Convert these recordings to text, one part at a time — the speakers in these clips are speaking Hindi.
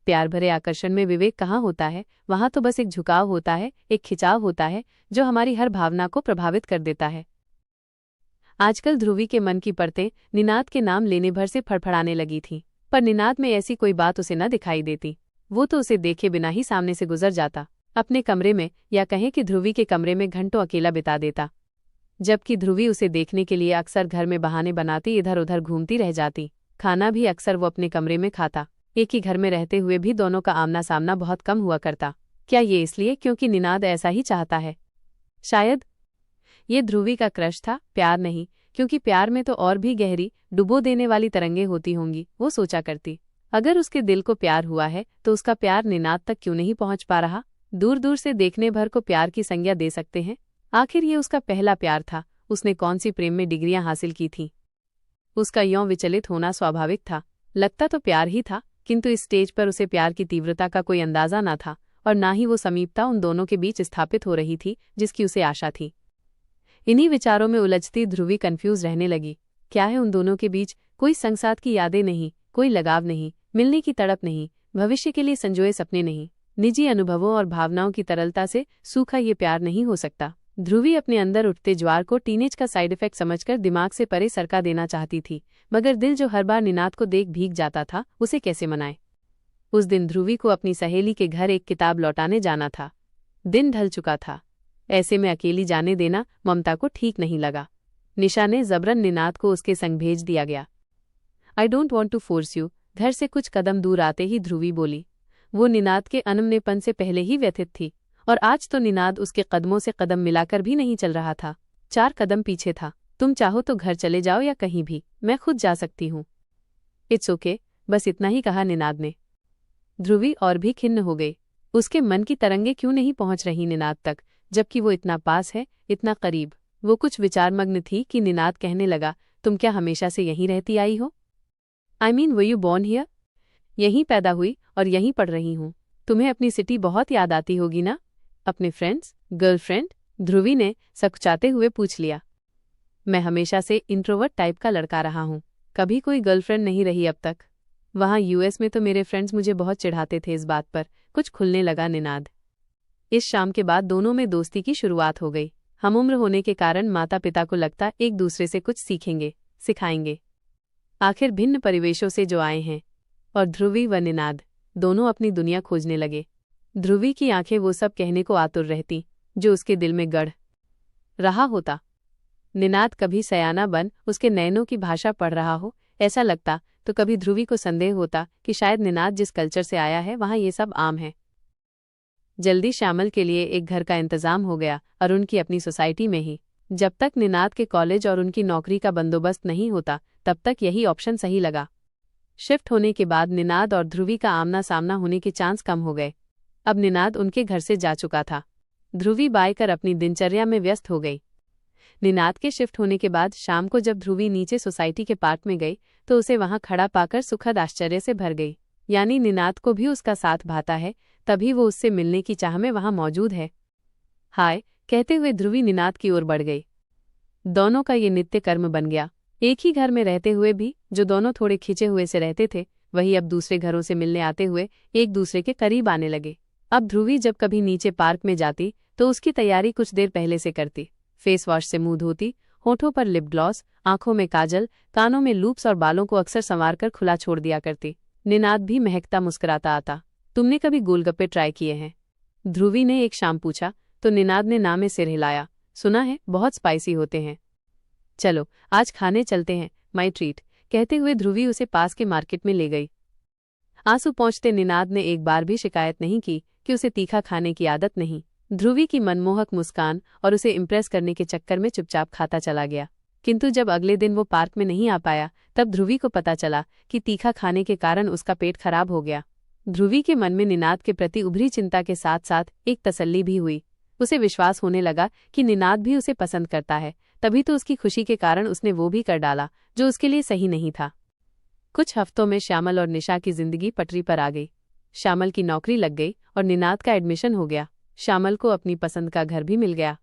प्यार भरे आकर्षण में विवेक कहाँ होता है, वहाँ तो बस एक झुकाव होता है, एक खिंचाव होता है जो हमारी हर भावना को प्रभावित कर देता है। आजकल ध्रुवी के मन की परतें निनाद के नाम लेने भर से फड़फड़ाने लगी थीं, पर निनाद में ऐसी कोई बात उसे न दिखाई देती। वो तो उसे देखे बिना ही सामने से गुजर जाता, अपने कमरे में, या कहें कि ध्रुवी के कमरे में घंटों अकेला बिता देता, जबकि ध्रुवी उसे देखने के लिए अक्सर घर में बहाने बनाती इधर उधर घूमती रह जाती। खाना भी अक्सर वो अपने कमरे में खाता। एक ही घर में रहते हुए भी दोनों का आमना सामना बहुत कम हुआ करता। क्या ये इसलिए क्योंकि निनाद ऐसा ही चाहता है? शायद ये ध्रुवी का क्रश था, प्यार नहीं, क्योंकि प्यार में तो और भी गहरी, डुबो देने वाली तरंगें होती होंगी, वो सोचा करती। अगर उसके दिल को प्यार हुआ है तो उसका प्यार निनाद तक क्यों नहीं पहुंच पा रहा? दूर दूर से देखने भर को प्यार की संज्ञा दे सकते हैं। आखिर ये उसका पहला प्यार था, उसने कौन सी प्रेम में डिग्रियां हासिल की थीं? उसका यों विचलित होना स्वाभाविक था। लगता तो प्यार ही था, किंतु इस स्टेज पर उसे प्यार की तीव्रता का कोई अंदाजा न था, और ना ही वो समीपता उन दोनों के बीच स्थापित हो रही थी जिसकी उसे आशा थी। इन्हीं विचारों में उलझती ध्रुवी कंफ्यूज रहने लगी। क्या है उन दोनों के बीच? कोई संग साथ की यादें नहीं, कोई लगाव नहीं, मिलने की तड़प नहीं, भविष्य के लिए संजोए सपने नहीं, निजी अनुभवों और भावनाओं की तरलता से सूखा ये प्यार नहीं हो सकता। ध्रुवी अपने अंदर उठते ज्वार को टीनेज का साइड इफेक्ट समझकर दिमाग से परे सरका देना चाहती थी, मगर दिल जो हर बार निनाद को देख भीग जाता था, उसे कैसे मनाए? उस दिन ध्रुवी को अपनी सहेली के घर एक किताब लौटाने जाना था। दिन ढल चुका था। ऐसे में अकेली जाने देना ममता को ठीक नहीं लगा। निशा ने जबरन निनाद को उसके संग भेज दिया गया। I don't want to force you, घर से कुछ कदम दूर आते ही ध्रुवी बोली। वो निनाद के अनमनेपन से पहले ही व्यथित थी, और आज तो निनाद उसके कदमों से कदम मिलाकर भी नहीं चल रहा था, 4 कदम पीछे था। तुम चाहो तो घर चले जाओ या कहीं भी, मैं खुद जा सकती हूँ। इट्स ओके, बस इतना ही कहा निनाद ने। ध्रुवी और भी खिन्न हो गई। उसके मन की तरंगे क्यों नहीं पहुंच रही निनाद तक, जबकि वो इतना पास है, इतना करीब। वो कुछ विचारमग्न थी कि निनाद कहने लगा, तुम क्या हमेशा से यहीं रहती आई हो? I mean were you born here? यहीं पैदा हुई और यहीं पढ़ रही हूँ। तुम्हें अपनी सिटी बहुत याद आती होगी ना? अपने फ्रेंड्स, गर्लफ्रेंड? ध्रुवी ने सकुचाते हुए पूछ लिया। मैं हमेशा से इंट्रोवर्ट टाइप का लड़का रहा हूँ, कभी कोई गर्लफ्रेंड नहीं रही अब तक। वहाँ यूएस में तो मेरे फ्रेंड्स मुझे बहुत चिढ़ाते थे इस बात पर, कुछ खुलने लगा निनाद। इस शाम के बाद दोनों में दोस्ती की शुरुआत हो गई। हमउम्र होने के कारण माता पिता को लगता एक दूसरे से कुछ सीखेंगे, सिखाएंगे। आखिर भिन्न परिवेशों से जो आए हैं, और ध्रुवी व निनाद दोनों अपनी दुनिया खोजने लगे। ध्रुवी की आंखें वो सब कहने को आतुर रहती जो उसके दिल में गढ़ रहा होता। निनाद कभी सयाना बन उसके नयनों की भाषा पढ़ रहा हो, ऐसा लगता, तो कभी ध्रुवी को संदेह होता कि शायद निनाद जिस कल्चर से आया है वहाँ ये सब आम है। जल्दी श्यामल के लिए एक घर का इंतजाम हो गया, और उनकी अपनी सोसाइटी में ही। जब तक निनाद के कॉलेज और उनकी नौकरी का बंदोबस्त नहीं होता, तब तक यही ऑप्शन सही लगा। शिफ्ट होने के बाद निनाद और ध्रुवी का आमना सामना होने के चांस कम हो गए। अब निनाद उनके घर से जा चुका था। ध्रुवी बाय कर अपनी दिनचर्या में व्यस्त हो गई। निनाद के शिफ्ट होने के बाद शाम को जब ध्रुवी नीचे सोसाइटी के पार्क में गई, तो उसे वहां खड़ा पाकर सुखद आश्चर्य से भर गई। यानी निनाद को भी उसका साथ भाता है, तभी वो उससे मिलने की चाह में वहां मौजूद है। हाय कहते हुए ध्रुवी निनाद की ओर बढ़ गई। दोनों का ये नित्य कर्म बन गया। एक ही घर में रहते हुए भी जो दोनों थोड़े खिंचे हुए से रहते थे, वही अब दूसरे घरों से मिलने आते हुए एक दूसरे के करीब आने लगे। अब ध्रुवी जब कभी नीचे पार्क में जाती तो उसकी तैयारी कुछ देर पहले से करती। फेस वॉश से मुंह धोती, होठों पर लिप ग्लॉस, आंखों में काजल, कानों में लूप्स और बालों को अक्सर संवारकर खुला छोड़ दिया करती। निनाद भी महकता मुस्कुराता आता। तुमने कभी गोलगप्पे ट्राई किए हैं? ध्रुवी ने एक शाम पूछा, तो निनाद ने ना में सिर हिलाया। सुना है, बहुत स्पाइसी होते हैं। चलो आज खाने चलते हैं, माई ट्रीट, कहते हुए ध्रुवी उसे पास के मार्केट में ले गई। आंसू पहुंचते निनाद ने एक बार भी शिकायत नहीं की कि उसे तीखा खाने की आदत नहीं। ध्रुवी की मनमोहक मुस्कान और उसे इम्प्रेस करने के चक्कर में चुपचाप खाता चला गया। किंतु जब अगले दिन वो पार्क में नहीं आ पाया, तब ध्रुवी को पता चला कि तीखा खाने के कारण उसका पेट खराब हो गया। ध्रुवी के मन में निनाद के प्रति उभरी चिंता के साथ साथ एक तसल्ली भी हुई। उसे विश्वास होने लगा कि निनाद भी उसे पसंद करता है, तभी तो उसकी खुशी के कारण उसने वो भी कर डाला जो उसके लिए सही नहीं था। कुछ हफ्तों में श्यामल और निशा की जिंदगी पटरी पर आ गई। श्यामल की नौकरी लग गई और निनाद का एडमिशन हो गया। श्यामल को अपनी पसंद का घर भी मिल गया।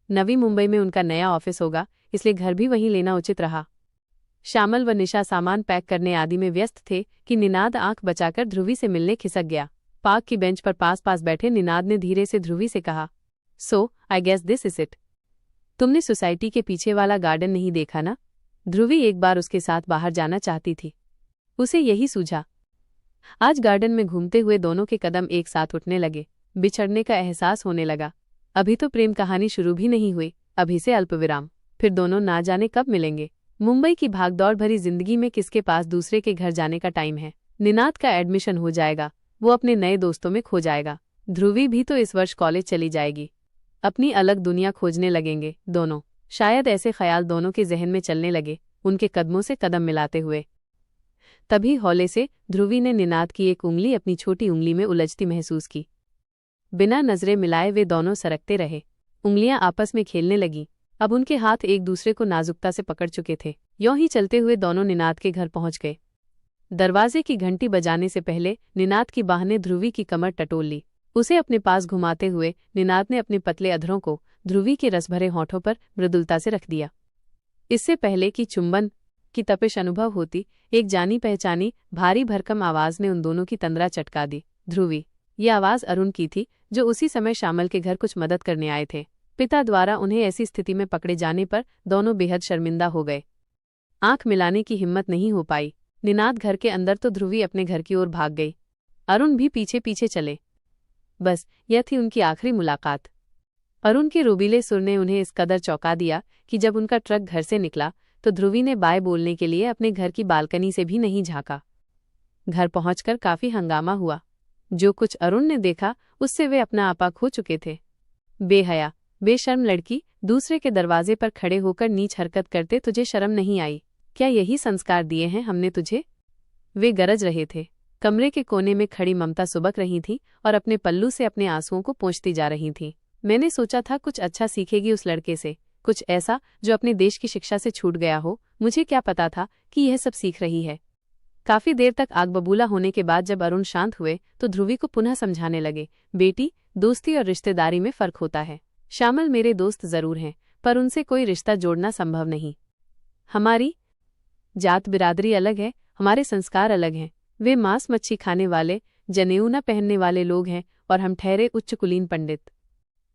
नवी मुंबई में उनका नया ऑफिस होगा, इसलिए घर भी वहीं लेना उचित रहा। श्यामल व निशा सामान पैक करने आदि में व्यस्त थे कि निनाद आंख बचाकर ध्रुवी से मिलने खिसक गया। पार्क की बेंच पर पास पास बैठे निनाद ने धीरे से ध्रुवी से कहा, so I guess this is it. तुमने सोसाइटी के पीछे वाला गार्डन नहीं देखा ना? ध्रुवी एक बार उसके साथ बाहर जाना चाहती थी। उसे यही सूझा। आज गार्डन में घूमते हुए दोनों के कदम एक साथ उठने लगे। बिछड़ने का एहसास होने लगा। अभी तो प्रेम कहानी शुरू भी नहीं हुई, अभी से अल्पविराम, फिर दोनों ना जाने कब मिलेंगे। मुंबई की भागदौड़ भरी जिंदगी में किसके पास दूसरे के घर जाने का टाइम है। निनाद का एडमिशन हो जाएगा, वो अपने नए दोस्तों में खो जाएगा। ध्रुवी भी तो इस वर्ष कॉलेज चली जाएगी। अपनी अलग दुनिया खोजने लगेंगे दोनों। शायद ऐसे ख्याल दोनों के जहन में चलने लगे, उनके कदमों से कदम मिलाते हुए। तभी हौले से ध्रुवी ने निनाद की एक उंगली अपनी छोटी उंगली में उलझती महसूस की। बिना नजरें मिलाए वे दोनों सरकते रहे। उंगलियां आपस में खेलने लगीं। अब उनके हाथ एक दूसरे को नाजुकता से पकड़ चुके थे। यों ही चलते हुए दोनों निनाद के घर पहुंच गए। दरवाजे की घंटी बजाने से पहले निनाद की बाह ने ध्रुवी की कमर टटोल ली। उसे अपने पास घुमाते हुए निनाद ने अपने पतले अधरों को ध्रुवी के रसभरे होठों पर मृदुलता से रख दिया। इससे पहले कि चुंबन की तपिश अनुभव होती, एक जानी पहचानी भारी भरकम आवाज ने उन दोनों की तंद्रा चटका दी। ध्रुवी। ये आवाज अरुण की थी, जो उसी समय श्यामल के घर कुछ मदद करने आए थे। पिता द्वारा उन्हें ऐसी स्थिति में पकड़े जाने पर दोनों बेहद शर्मिंदा हो गए। आंख मिलाने की हिम्मत नहीं हो पाई। निनाद घर के अंदर तो ध्रुवी अपने घर की ओर भाग गई। अरुण भी पीछे पीछे चले। बस यह थी उनकी आखिरी मुलाकात। अरुण के रोबीले सुर ने उन्हें इस कदर चौंका दिया कि जब उनका ट्रक घर से निकला तो ध्रुवी ने बाय बोलने के लिए अपने घर की बालकनी से भी नहीं झांका। घर पहुंचकर काफी हंगामा हुआ। जो कुछ अरुण ने देखा उससे वे अपना आपा खो चुके थे। बेहया, बेशर्म लड़की, दूसरे के दरवाजे पर खड़े होकर नीच हरकत करते तुझे शर्म नहीं आई? क्या यही संस्कार दिए हैं हमने तुझे? वे गरज रहे थे। कमरे के कोने में खड़ी ममता सुबक रही थी और अपने पल्लू से अपने आंसुओं को पोंछती जा रही थी। मैंने सोचा था कुछ अच्छा सीखेगी उस लड़के से, कुछ ऐसा जो अपने देश की शिक्षा से छूट गया हो। मुझे क्या पता था कि यह सब सीख रही है। काफी देर तक आग बबूला होने के बाद जब अरुण शांत हुए तो ध्रुवी को पुनः समझाने लगे, बेटी, दोस्ती और रिश्तेदारी में फर्क होता है। श्यामल मेरे दोस्त जरूर हैं, पर उनसे कोई रिश्ता जोड़ना संभव नहीं। हमारी जात बिरादरी अलग है, हमारे संस्कार अलग हैं। वे मांस मच्छी खाने वाले, जनेऊ न पहनने वाले लोग हैं और हम ठहरे उच्च कुलीन पंडित।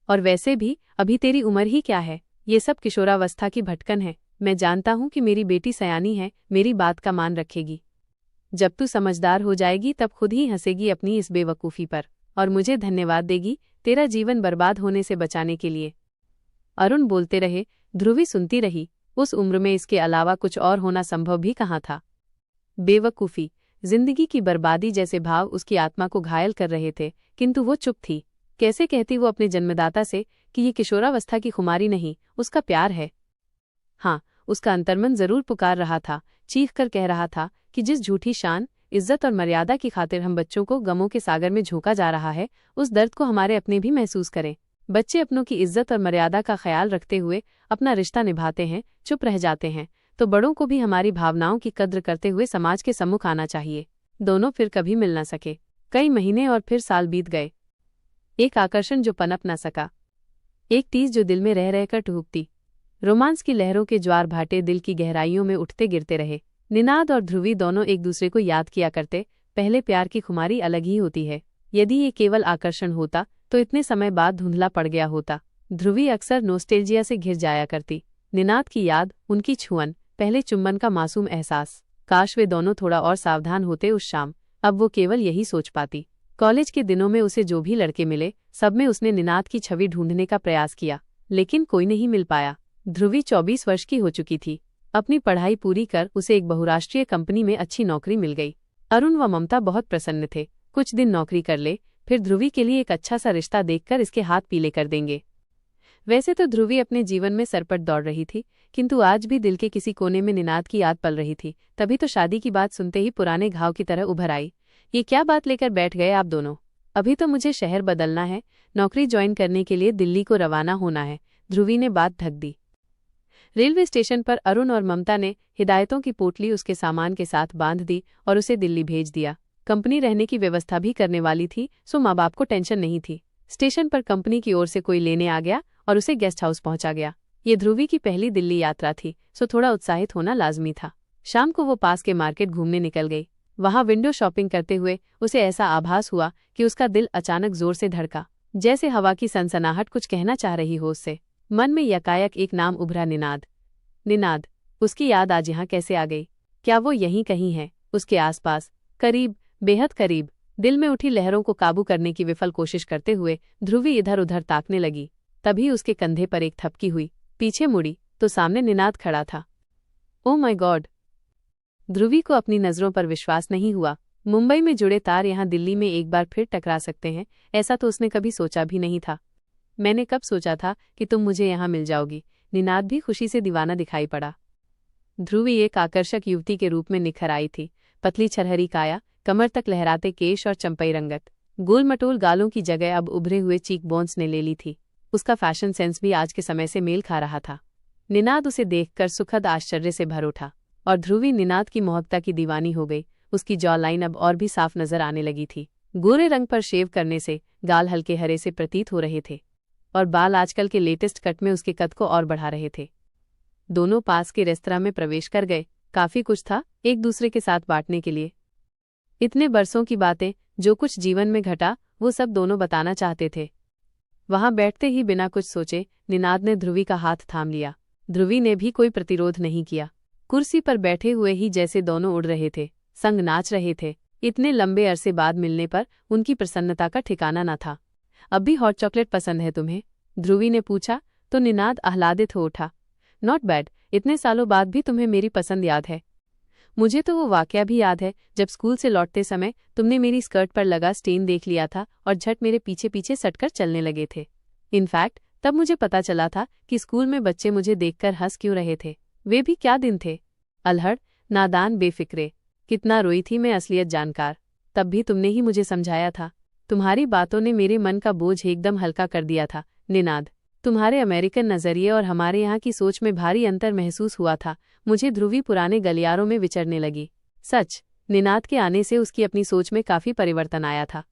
और वैसे भी अभी तेरी उम्र ही क्या है? ये सब किशोरावस्था की भटकन है। मैं जानता हूं कि मेरी बेटी सयानी है, मेरी बात का मान रखेगी। जब तू समझदार हो जाएगी तब खुद ही हंसेगी अपनी इस बेवकूफ़ी पर और मुझे धन्यवाद देगी तेरा जीवन बर्बाद होने से बचाने के लिए। अरुण बोलते रहे, ध्रुवी सुनती रही। उस उम्र में इसके अलावा कुछ और होना संभव भी कहाँ था। बेवकूफ़ी, जिंदगी की बर्बादी जैसे भाव उसकी आत्मा को घायल कर रहे थे, किंतु वो चुप थी। कैसे कहती वो अपने जन्मदाता से कि ये किशोरावस्था की खुमारी नहीं, उसका प्यार है। हाँ, उसका अंतर्मन जरूर पुकार रहा था, चीख कर कह रहा था कि जिस झूठी शान, इज्जत और मर्यादा की खातिर हम बच्चों को गमों के सागर में झोंका जा रहा है, उस दर्द को हमारे अपने भी महसूस करें। बच्चे अपनों की इज्जत और मर्यादा का ख्याल रखते हुए अपना रिश्ता निभाते हैं, चुप रह जाते हैं, तो बड़ों को भी हमारी भावनाओं की कद्र करते हुए समाज के सम्मुख आना चाहिए। दोनों फिर कभी मिल न सके। कई महीने और फिर साल बीत गए। एक आकर्षण जो पनप न सका, एक टीस जो दिल में रह रहकर टूटती। रोमांस की लहरों के ज्वार भाटे दिल की गहराइयों में उठते गिरते रहे। निनाद और ध्रुवी दोनों एक दूसरे को याद किया करते। पहले प्यार की खुमारी अलग ही होती है। यदि ये केवल आकर्षण होता तो इतने समय बाद धुंधला पड़ गया होता। ध्रुवी अक्सर नोस्टेल्जिया से घिर जाया करती। निनाद की याद, उनकी छुअन, पहले चुंबन का मासूम एहसास। काश वे दोनों थोड़ा और सावधान होते उस शाम। अब वो केवल यही सोच पाती। कॉलेज के दिनों में उसे जो भी लड़के मिले, सब में उसने निनाद की छवि ढूंढने का प्रयास किया, लेकिन कोई नहीं मिल पाया। ध्रुवी 24 वर्ष की हो चुकी थी। अपनी पढ़ाई पूरी कर उसे एक बहुराष्ट्रीय कंपनी में अच्छी नौकरी मिल गई। अरुण व ममता बहुत प्रसन्न थे। कुछ दिन नौकरी कर ले, फिर ध्रुवी के लिए एक अच्छा सा रिश्ता देखकर इसके हाथ पीले कर देंगे। वैसे तो ध्रुवी अपने जीवन में सरपट दौड़ रही थी, किंतु आज भी दिल के किसी कोने में निनाद की याद पल रही थी। तभी तो शादी की बात सुनते ही पुराने घाव की तरह उभर आई। ये क्या बात लेकर बैठ गए आप दोनों? अभी तो मुझे शहर बदलना है, नौकरी ज्वाइन करने के लिए दिल्ली को रवाना होना है। ध्रुवी ने बात ढक दी। रेलवे स्टेशन पर अरुण और ममता ने हिदायतों की पोटली उसके सामान के साथ बांध दी और उसे दिल्ली भेज दिया। कंपनी रहने की व्यवस्था भी करने वाली थी, सो माँ बाप को टेंशन नहीं थी। स्टेशन पर कंपनी की ओर से कोई लेने आ गया और उसे गेस्ट हाउस पहुंचा गया। ये ध्रुवी की पहली दिल्ली यात्रा थी, सो थोड़ा उत्साहित होना लाजमी था। शाम को वो पास के मार्केट घूमने निकल गई। वहां विंडो शॉपिंग करते हुए उसे ऐसा आभास हुआ कि उसका दिल अचानक जोर से धड़का, जैसे हवा की सनसनाहट कुछ कहना चाह रही हो उससे। मन में यकायक एक नाम उभरा, निनाद। निनाद। उसकी याद आज यहाँ कैसे आ गई? क्या वो यहीं कहीं है, उसके आसपास, करीब, बेहद करीब? दिल में उठी लहरों को काबू करने की विफल कोशिश करते हुए ध्रुवी इधर उधर ताकने लगी। तभी उसके कंधे पर एक थपकी हुई। पीछे मुड़ी तो सामने निनाद खड़ा था। Oh my God! ध्रुवी को अपनी नजरों पर विश्वास नहीं हुआ। मुंबई में जुड़े तार यहाँ दिल्ली में एक बार फिर टकरा सकते हैं, ऐसा तो उसने कभी सोचा भी नहीं था। मैंने कब सोचा था कि तुम मुझे यहाँ मिल जाओगी। निनाद भी खुशी से दीवाना दिखाई पड़ा। ध्रुवी एक आकर्षक युवती के रूप में निखर आई थी। पतली छरहरी काया, कमर तक लहराते केश और चंपई रंगत। गोल मटोल गालों की जगह अब उभरे हुए चीक बोन्स ने ले ली थी। उसका फैशन सेंस भी आज के समय से मेल खा रहा था। निनाद उसे देखकर सुखद आश्चर्य से भर उठा और ध्रुवी निनाद की मोहब्बता की दीवानी हो गई। उसकी जॉ लाइन अब और भी साफ नजर आने लगी थी। गोरे रंग पर शेव करने से गाल हल्के हरे से प्रतीत हो रहे थे और बाल आजकल के लेटेस्ट कट में उसके कद को और बढ़ा रहे थे। दोनों पास के रेस्तरां में प्रवेश कर गए। काफी कुछ था एक दूसरे के साथ बांटने के लिए। इतने बरसों की बातें, जो कुछ जीवन में घटा, वो सब दोनों बताना चाहते थे। वहां बैठते ही बिना कुछ सोचे निनाद ने ध्रुवी का हाथ थाम लिया। ध्रुवी ने भी कोई प्रतिरोध नहीं किया। कुर्सी पर बैठे हुए ही जैसे दोनों उड़ रहे थे, संग नाच रहे थे। इतने लंबे अरसे बाद मिलने पर उनकी प्रसन्नता का ठिकाना न था। अब भी हॉट चॉकलेट पसंद है तुम्हें? ध्रुवी ने पूछा तो निनाद आह्लादित हो उठा। नॉट बैड, इतने सालों बाद भी तुम्हें मेरी पसंद याद है। मुझे तो वो वाकया भी याद है जब स्कूल से लौटते समय तुमने मेरी स्कर्ट पर लगा स्टेन देख लिया था और झट मेरे पीछे पीछे सटकर चलने लगे थे। इनफैक्ट तब मुझे पता चला था कि स्कूल में बच्चे मुझे देखकर हंस क्यों रहे थे। वे भी क्या दिन थे, अल्हड़, नादान, बेफिक्रे। कितना रोई थी मैं असलियत जानकार। तब भी तुमने ही मुझे समझाया था। तुम्हारी बातों ने मेरे मन का बोझ एकदम हल्का कर दिया था निनाद। तुम्हारे अमेरिकन नजरिए और हमारे यहाँ की सोच में भारी अंतर महसूस हुआ था। मुझे ध्रुवी पुराने गलियारों में विचरने लगी। सच, निनाद के आने से उसकी अपनी सोच में काफी परिवर्तन आया था।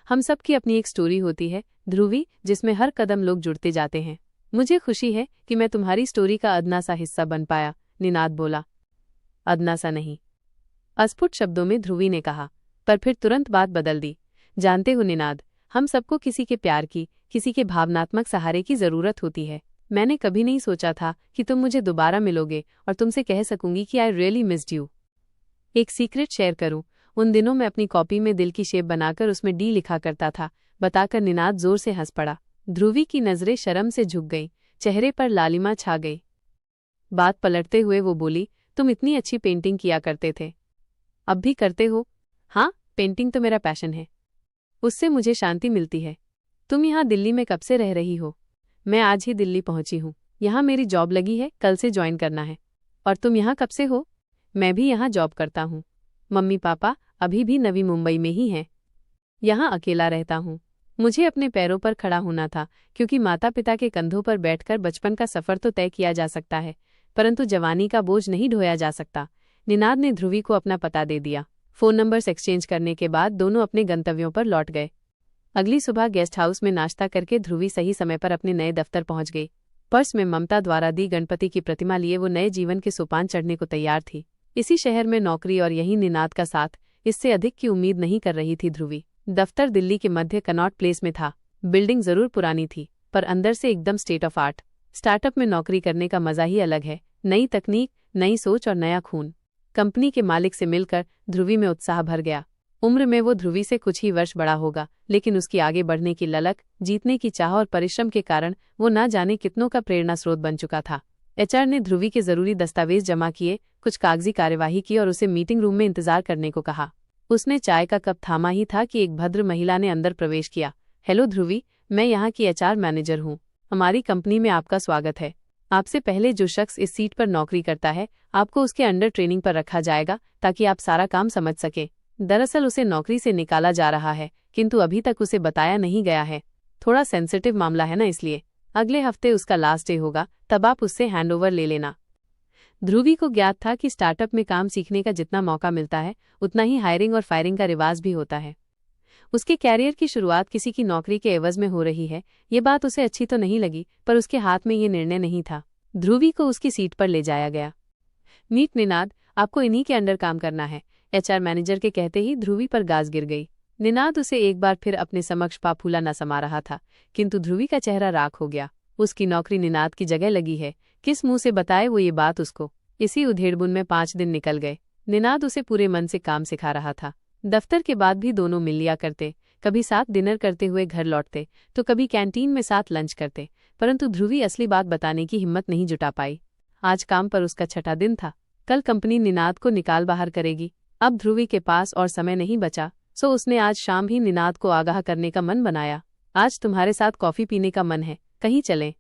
हम सब की अपनी एक स्टोरी होती है ध्रुवी, जिसमें हर कदम लोग जुड़ते जाते हैं। मुझे खुशी है कि मैं तुम्हारी स्टोरी का अदना सा हिस्सा बन पाया, निनाद बोला। अदना सा नहीं, अस्फुट शब्दों में ध्रुवी ने कहा, पर फिर तुरंत बात बदल दी। जानते हो निनाद, हम सबको किसी के प्यार की, किसी के भावनात्मक सहारे की जरूरत होती है। मैंने कभी नहीं सोचा था कि तुम मुझे दोबारा मिलोगे और तुमसे कह सकूंगी कि आई रियली मिस्ड यू। एक सीक्रेट शेयर करूं, उन दिनों मैं अपनी कॉपी में दिल की शेप बनाकर उसमें डी लिखा करता था, बताकर निनाद जोर से हंस पड़ा। ध्रुवी की नजरें शर्म से झुक गईं, चेहरे पर लालिमा छा गई। बात पलटते हुए वो बोली, तुम इतनी अच्छी पेंटिंग किया करते थे, अब भी करते हो? हाँ, पेंटिंग तो मेरा पैशन है, उससे मुझे शांति मिलती है। तुम यहाँ दिल्ली में कब से रह रही हो? मैं आज ही दिल्ली पहुंची हूँ। यहाँ मेरी जॉब लगी है, कल से ज्वाइन करना है। और तुम यहाँ कब से हो? मैं भी यहाँ जॉब करता हूँ। मम्मी पापा अभी भी नवी मुंबई में ही हैं। यहाँ अकेला रहता हूँ। मुझे अपने पैरों पर खड़ा होना था, क्योंकि माता पिता के कंधों पर बैठकर बचपन का सफर तो तय किया जा सकता है, परंतु जवानी का बोझ नहीं ढोया जा सकता। निनाद ने ध्रुवी को अपना पता दे दिया। फोन नंबर्स एक्सचेंज करने के बाद दोनों अपने गंतव्यों पर लौट गए। अगली सुबह गेस्ट हाउस में नाश्ता करके ध्रुवी सही समय पर अपने नए दफ्तर पहुंच गई। पर्स में ममता द्वारा दी गणपति की प्रतिमा लिए वो नए जीवन के सोपान चढ़ने को तैयार थी। इसी शहर में नौकरी और यही निनाद का साथ, इससे अधिक की उम्मीद नहीं कर रही थी ध्रुवी। दफ्तर दिल्ली के मध्य कनॉट प्लेस में था। बिल्डिंग जरूर पुरानी थी, पर अंदर से एकदम स्टेट ऑफ आर्ट। स्टार्टअप में नौकरी करने का मजा ही अलग है। नई तकनीक, नई सोच और नया खून। कंपनी के मालिक से मिलकर ध्रुवी में उत्साह भर गया। उम्र में वो ध्रुवी से कुछ ही वर्ष बड़ा होगा, लेकिन उसकी आगे बढ़ने की ललक, जीतने की चाह और परिश्रम के कारण वो ना जाने कितनों का प्रेरणा स्रोत बन चुका था। एचआर ने ध्रुवी के जरूरी दस्तावेज जमा किए, कुछ कागजी कार्यवाही की और उसे मीटिंग रूम में इंतजार करने को कहा। उसने चाय का कप थामा ही था कि एक भद्र महिला ने अंदर प्रवेश किया। हेलो ध्रुवी, मैं यहाँ की एचआर मैनेजर हूँ। हमारी कंपनी में आपका स्वागत है। आपसे पहले जो शख्स इस सीट पर नौकरी करता है, आपको उसके अंडर ट्रेनिंग पर रखा जाएगा ताकि आप सारा काम समझ सके। दरअसल उसे नौकरी से निकाला जा रहा है, किंतु अभी तक उसे बताया नहीं गया है। थोड़ा सेंसिटिव मामला है ना, इसलिए अगले हफ्ते उसका लास्ट डे होगा, तब आप उससे हैंडओवर ले लेना। ध्रुवी को ज्ञात था कि स्टार्टअप में काम सीखने का जितना मौका मिलता है, उतना ही हायरिंग और फायरिंग का रिवाज भी होता है। उसके कैरियर की शुरुआत किसी की नौकरी के एवज में हो रही है, ये बात उसे अच्छी तो नहीं लगी, पर उसके हाथ में ये निर्णय नहीं था। ध्रुवी को उसकी सीट पर ले जाया गया। मीट निनाद, आपको इन्हीं के अंडर काम करना है। HR मैनेजर के कहते ही ध्रुवी पर गाज गिर गई। निनाद उसे एक बार फिर अपने समक्ष पाफूला न समा रहा था, किंतु ध्रुवी का चेहरा राख हो गया। उसकी नौकरी निनाद की जगह लगी है, किस मुंह से बताए वो ये बात उसको। इसी उधेड़बुन में 5 दिन निकल गए। निनाद उसे पूरे मन से काम सिखा रहा था। दफ्तर के बाद भी दोनों मिल लिया करते, कभी साथ डिनर करते हुए घर लौटते तो कभी कैंटीन में साथ लंच करते, परंतु ध्रुवी असली बात बताने की हिम्मत नहीं जुटा पाई। आज काम पर उसका 6ठा दिन था। कल कंपनी निनाद को निकाल बाहर करेगी। अब ध्रुवी के पास और समय नहीं बचा, सो उसने आज शाम ही निनाद को आगाह करने का मन बनाया। आज तुम्हारे साथ कॉफी पीने का मन है, कहीं चलें?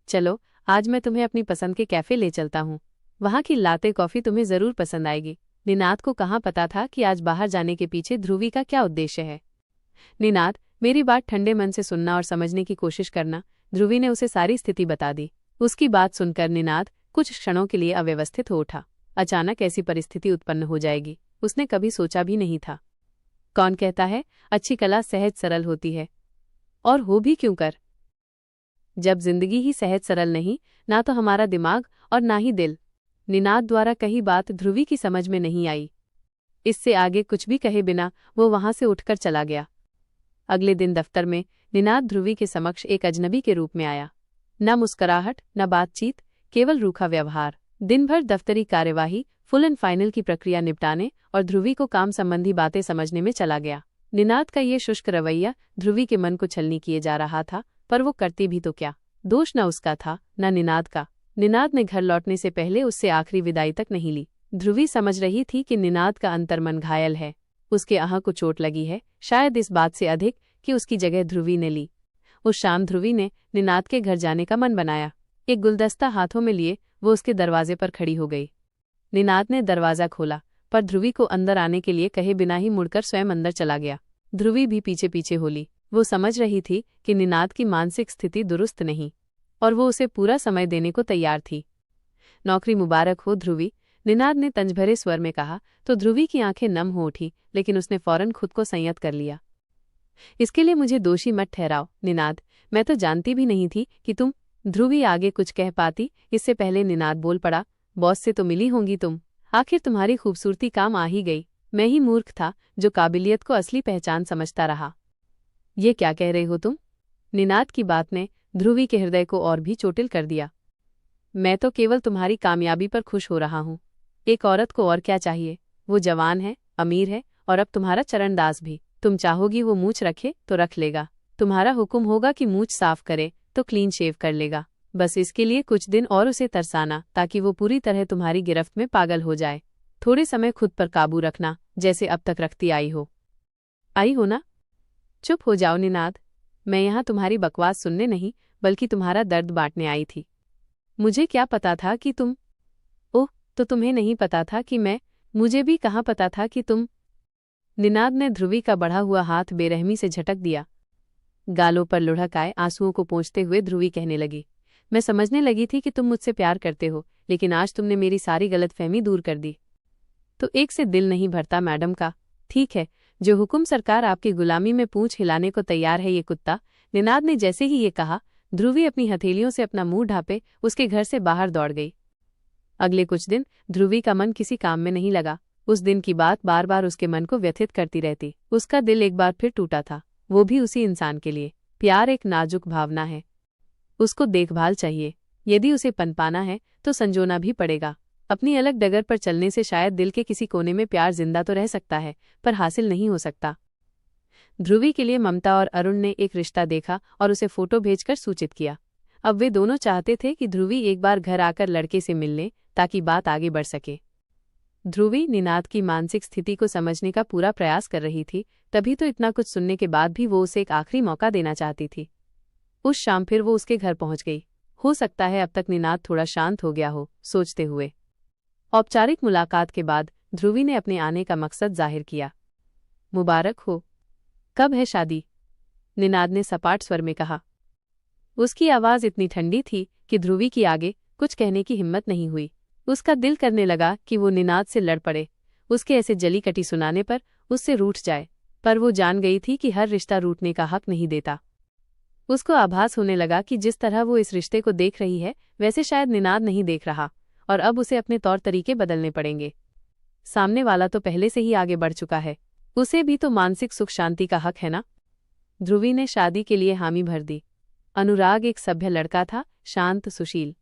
चलो, आज मैं तुम्हें अपनी पसंद के कैफे ले चलता हूँ। वहाँ की लाते कॉफी तुम्हें जरूर पसंद आएगी। निनाद को कहाँ पता था कि आज बाहर जाने के पीछे ध्रुवी का क्या उद्देश्य है। निनाद, मेरी बात ठंडे मन से सुनना और समझने की कोशिश करना। ध्रुवी ने उसे सारी स्थिति बता दी। उसकी बात सुनकर निनाद कुछ क्षणों के लिए अव्यवस्थित हो उठा। अचानक ऐसी परिस्थिति उत्पन्न हो जाएगी, उसने कभी सोचा भी नहीं था। कौन कहता है अच्छी कला सहज सरल होती है, और हो भी क्यों कर। जब जिंदगी ही सहज सरल नहीं, ना तो हमारा दिमाग और ना ही दिल। निनाद द्वारा कही बात ध्रुवी की समझ में नहीं आई। इससे आगे कुछ भी कहे बिना वो वहां से उठकर चला गया। अगले दिन दफ्तर में निनाद ध्रुवी के समक्ष एक अजनबी के रूप में आया। न मुस्कुराहट, न बातचीत, केवल रूखा व्यवहार। दिन भर दफ्तरी कार्यवाही, फुल एंड फाइनल की प्रक्रिया निपटाने और ध्रुवी को काम संबंधी बातें समझने में चला गया। निनाद का ये शुष्क रवैया ध्रुवी के मन को छलनी किए जा रहा था, पर वो करती भी तो क्या। दोष न उसका था, न निनाद का। निनाद ने घर लौटने से पहले उससे आखिरी विदाई तक नहीं ली। ध्रुवी समझ रही थी कि निनाद का अंतर्मन घायल है, उसके आह को चोट लगी है, शायद इस बात से अधिक कि उसकी जगह ध्रुवी ने ली। उस शाम ध्रुवी ने निनाद के घर जाने का मन बनाया। एक गुलदस्ता हाथों में लिए वो उसके दरवाजे पर खड़ी हो गई। निनाद ने दरवाजा खोला, पर ध्रुवी को अंदर आने के लिए कहे बिना ही मुड़कर स्वयं अंदर चला गया। ध्रुवी भी पीछे पीछे हो ली। वो समझ रही थी कि निनाद की मानसिक स्थिति दुरुस्त नहीं, और वो उसे पूरा समय देने को तैयार थी। नौकरी मुबारक हो ध्रुवी, निनाद ने तंजभरे स्वर में कहा तो ध्रुवी की आंखें नम हो उठी, लेकिन उसने फौरन खुद को संयत कर लिया। इसके लिए मुझे दोषी मत ठहराओ निनाद, मैं तो जानती भी नहीं थी कि तुम। ध्रुवी आगे कुछ कह पाती, इससे पहले निनाद बोल पड़ा, बॉस से तो मिली होंगी तुम। आखिर तुम्हारी खूबसूरती काम आ ही गई। मैं ही मूर्ख था जो काबिलियत को असली पहचान समझता रहा। ये क्या कह रहे हो तुम? निनाद की बात ने ध्रुवी के हृदय को और भी चोटिल कर दिया। मैं तो केवल तुम्हारी कामयाबी पर खुश हो रहा हूँ। एक औरत को और क्या चाहिए? वो जवान है, अमीर है, और अब तुम्हारा चरणदास भी। तुम चाहोगी वो मूछ रखे तो रख लेगा, तुम्हारा हुक्म होगा कि मूछ साफ करे तो क्लीन शेव कर लेगा। बस इसके लिए कुछ दिन और उसे तरसाना, ताकि वो पूरी तरह तुम्हारी गिरफ्त में पागल हो जाए। थोड़े समय खुद पर काबू रखना, जैसे अब तक रखती आई हो ना? चुप हो जाओ निनाद, मैं यहाँ तुम्हारी बकवास सुनने नहीं बल्कि तुम्हारा दर्द बांटने आई थी। मुझे क्या पता था कि तुम। ओह, तो तुम्हें नहीं पता था कि मैं। मुझे भी कहाँ पता था कि तुम। निनाद ने ध्रुवी का बढ़ा हुआ हाथ बेरहमी से झटक दिया। गालों पर लुढ़क आए आंसुओं को पोंछते हुए ध्रुवी कहने लगी, मैं समझने लगी थी कि तुम मुझसे प्यार करते हो, लेकिन आज तुमने मेरी सारी गलतफहमी दूर कर दी। तो एक से दिल नहीं भरता मैडम का। ठीक है, जो हुकुम सरकार आपकी गुलामी में पूंछ हिलाने को तैयार है ये कुत्ता। निनाद ने जैसे ही ये कहा, ध्रुवी अपनी हथेलियों से अपना मुंह ढांपे उसके घर से बाहर दौड़ गई। अगले कुछ दिन ध्रुवी का मन किसी काम में नहीं लगा। उस दिन की बात बार बार उसके मन को व्यथित करती रहती। उसका दिल एक बार फिर टूटा था, वो भी उसी इंसान के लिए। प्यार एक नाजुक भावना है, उसको देखभाल चाहिए। यदि उसे पनपाना है तो संजोना भी पड़ेगा। अपनी अलग डगर पर चलने से शायद दिल के किसी कोने में प्यार जिंदा तो रह सकता है, पर हासिल नहीं हो सकता। ध्रुवी के लिए ममता और अरुण ने एक रिश्ता देखा और उसे फोटो भेजकर सूचित किया। अब वे दोनों चाहते थे कि ध्रुवी एक बार घर आकर लड़के से मिल ले, ताकि बात आगे बढ़ सके। ध्रुवी निनाद की मानसिक स्थिति को समझने का पूरा प्रयास कर रही थी, तभी तो इतना कुछ सुनने के बाद भी वो उसे एक आखिरी मौका देना चाहती थी। उस शाम फिर वो उसके घर पहुंच गई। हो सकता है अब तक निनाद थोड़ा शांत हो गया हो, सोचते हुए। औपचारिक मुलाकात के बाद ध्रुवी ने अपने आने का मकसद जाहिर किया। मुबारक हो। कब है शादी? निनाद ने सपाट स्वर में कहा। उसकी आवाज इतनी ठंडी थी कि ध्रुवी की आगे कुछ कहने की हिम्मत नहीं हुई। उसका दिल करने लगा कि वो निनाद से लड़ पड़े, उसके ऐसे जली कटी सुनाने पर उससे रूठ जाए, पर वो जान गई थी कि हर रिश्ता रूठने का हक नहीं देता। उसको आभास होने लगा कि जिस तरह वो इस रिश्ते को देख रही है, वैसे शायद निनाद नहीं देख रहा, और अब उसे अपने तौर तरीके बदलने पड़ेंगे। सामने वाला तो पहले से ही आगे बढ़ चुका है, उसे भी तो मानसिक सुख शांति का हक है ना। ध्रुवी ने शादी के लिए हामी भर दी। अनुराग एक सभ्य लड़का था, शांत सुशील।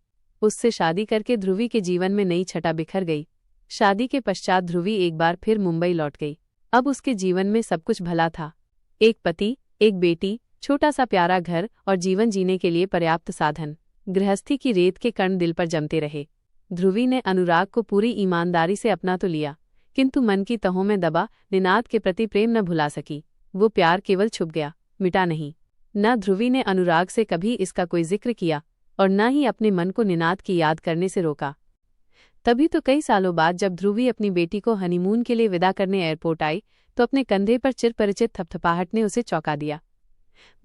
उससे शादी करके ध्रुवी के जीवन में नई छटा बिखर गई। शादी के पश्चात ध्रुवी एक बार फिर मुंबई लौट गई। अब उसके जीवन में सब कुछ भला था। एक पति, एक बेटी, छोटा सा प्यारा घर और जीवन जीने के लिए पर्याप्त साधन। गृहस्थी की रेत के कण दिल पर जमते रहे। ध्रुवी ने अनुराग को पूरी ईमानदारी से अपना तो लिया, किंतु मन की तहों में दबा निनाद के प्रति प्रेम न भुला सकी। वो प्यार केवल छुप गया, मिटा नहीं। न ध्रुवी ने अनुराग से कभी इसका कोई जिक्र किया और न ही अपने मन को निनाद की याद करने से रोका। तभी तो कई सालों बाद जब ध्रुवी अपनी बेटी को हनीमून के लिए विदा करने एयरपोर्ट आई तो अपने कंधे पर चिरपरिचित थपथपाहट ने उसे चौंका दिया।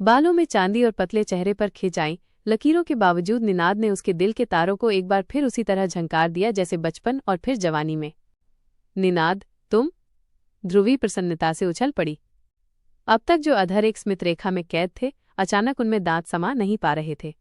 बालों में चांदी और पतले चेहरे पर खिंचाई लकीरों के बावजूद निनाद ने उसके दिल के तारों को एक बार फिर उसी तरह झंकार दिया जैसे बचपन और फिर जवानी में। निनाद, तुम? ध्रुवी प्रसन्नता से उछल पड़ी। अब तक जो अधर एक स्मित रेखा में कैद थे, अचानक उनमें दांत समा नहीं पा रहे थे।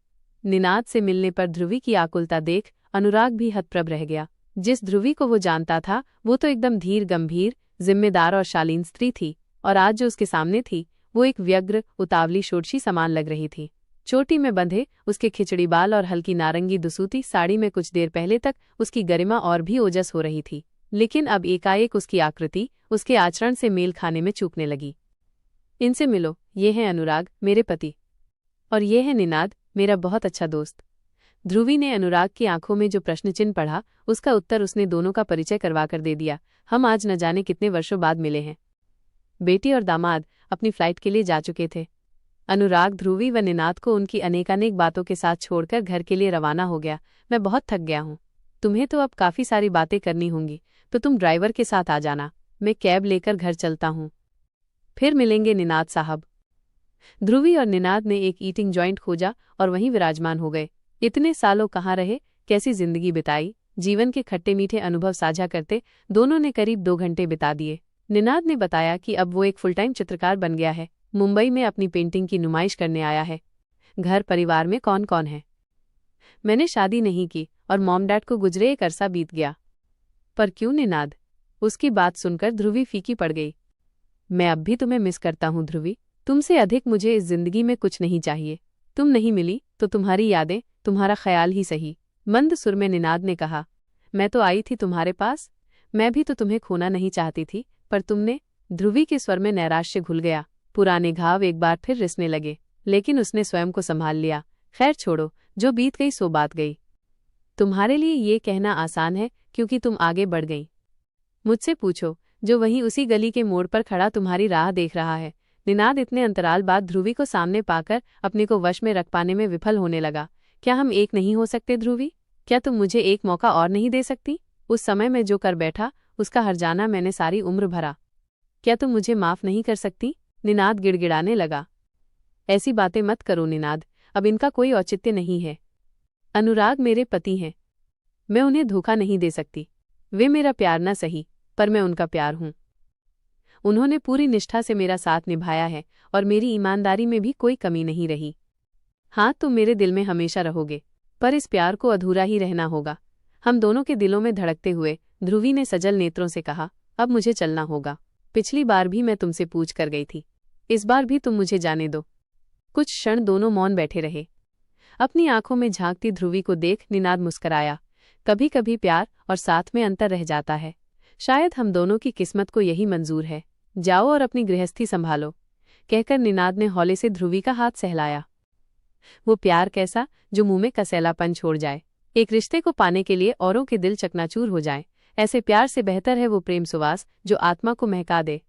निनाद से मिलने पर ध्रुवी की आकुलता देख अनुराग भी हतप्रभ रह गया। जिस ध्रुवी को वो जानता था वो तो एकदम धीर, गंभीर, जिम्मेदार और शालीन स्त्री थी, और आज जो उसके सामने थी वो एक व्यग्र, उतावली षोडशी समान लग रही थी। चोटी में बंधे उसके खिचड़ी बाल और हल्की नारंगी दुसूती साड़ी में कुछ देर पहले तक उसकी गरिमा और भी ओजस हो रही थी, लेकिन अब एकाएक उसकी आकृति उसके आचरण से मेल खाने में चूकने लगी। इनसे मिलो, ये है अनुराग, मेरे पति, और ये है निनाद, मेरा बहुत अच्छा दोस्त। ध्रुवी ने अनुराग की आंखों में जो प्रश्न चिन्ह पढ़ा उसका उत्तर उसने दोनों का परिचय करवाकर दे दिया। हम आज न जाने कितने वर्षों बाद मिले हैं। बेटी और दामाद अपनी फ्लाइट के लिए जा चुके थे। अनुराग ध्रुवी व निनाद को उनकी अनेकानेक बातों के साथ छोड़कर घर के लिए रवाना हो गया। मैं बहुत थक गया हूँ, तुम्हें तो अब काफ़ी सारी बातें करनी होंगी, तो तुम ड्राइवर के साथ आ जाना, मैं कैब लेकर घर चलता हूँ। फिर मिलेंगे निनाद साहब। ध्रुवी और निनाद ने एक ईटिंग जॉइंट खोजा और वहीं विराजमान हो गए। इतने सालों कहाँ रहे, कैसी जिंदगी बिताई, जीवन के खट्टे मीठे अनुभव साझा करते दोनों ने करीब 2 घंटे बिता दिए। निनाद ने बताया कि अब वो एक फुल टाइम चित्रकार बन गया है, मुंबई में अपनी पेंटिंग की नुमाइश करने आया है। घर परिवार में कौन कौन है? मैंने शादी नहीं की और मॉम डैड को गुजरे एक अरसा बीत गया। पर क्यों निनाद? उसकी बात सुनकर ध्रुवी फीकी पड़ गई। मैं अब भी तुम्हें मिस करता हूँ ध्रुवी, तुमसे अधिक मुझे इस जिंदगी में कुछ नहीं चाहिए। तुम नहीं मिली तो तुम्हारी यादें, तुम्हारा ख्याल ही सही। मंद सुर में निनाद ने कहा, मैं तो आई थी तुम्हारे पास, मैं भी तो तुम्हें खोना नहीं चाहती थी, पर तुमने। ध्रुवी के स्वर में नैराश्य घुल गया। पुराने घाव एक बार फिर रिसने लगे, लेकिन उसने स्वयं को संभाल लिया। खैर छोड़ो, जो बीत गई सो बात गई। तुम्हारे लिए ये कहना आसान है क्योंकि तुम आगे बढ़ गई। मुझसे पूछो, जो वहीं उसी गली के मोड़ पर खड़ा तुम्हारी राह देख रहा है। निनाद इतने अंतराल बाद ध्रुवी को सामने पाकर अपने को वश में रख पाने में विफल होने लगा। क्या हम एक नहीं हो सकते ध्रुवी? क्या तुम मुझे एक मौका और नहीं दे सकती? उस समय मैं जो कर बैठा उसका हर्जाना मैंने सारी उम्र भरा। क्या तुम मुझे माफ नहीं कर सकती? निनाद गिड़गिड़ाने लगा। ऐसी बातें मत करो निनाद, अब इनका कोई औचित्य नहीं है। अनुराग मेरे पति हैं, मैं उन्हें धोखा नहीं दे सकती। वे मेरा प्यार न सही, पर मैं उनका प्यार हूं। उन्होंने पूरी निष्ठा से मेरा साथ निभाया है और मेरी ईमानदारी में भी कोई कमी नहीं रही। हाँ, तुम मेरे दिल में हमेशा रहोगे, पर इस प्यार को अधूरा ही रहना होगा। हम दोनों के दिलों में धड़कते हुए ध्रुवी ने सजल नेत्रों से कहा, अब मुझे चलना होगा। पिछली बार भी मैं तुमसे पूछ कर गई थी, इस बार भी तुम मुझे जाने दो। कुछ क्षण दोनों मौन बैठे रहे। अपनी आंखों में झांकती ध्रुवी को देख निनाद मुस्कराया। कभी कभी प्यार और साथ में अंतर रह जाता है। शायद हम दोनों की किस्मत को यही मंजूर है। जाओ और अपनी गृहस्थी संभालो, कहकर निनाद ने हौले से ध्रुवी का हाथ सहलाया। वो प्यार कैसा जो मुंह में कसैलापन छोड़ जाए। एक रिश्ते को पाने के लिए औरों के दिल चकनाचूर हो जाएं। ऐसे प्यार से बेहतर है वो प्रेम सुवास जो आत्मा को महका दे।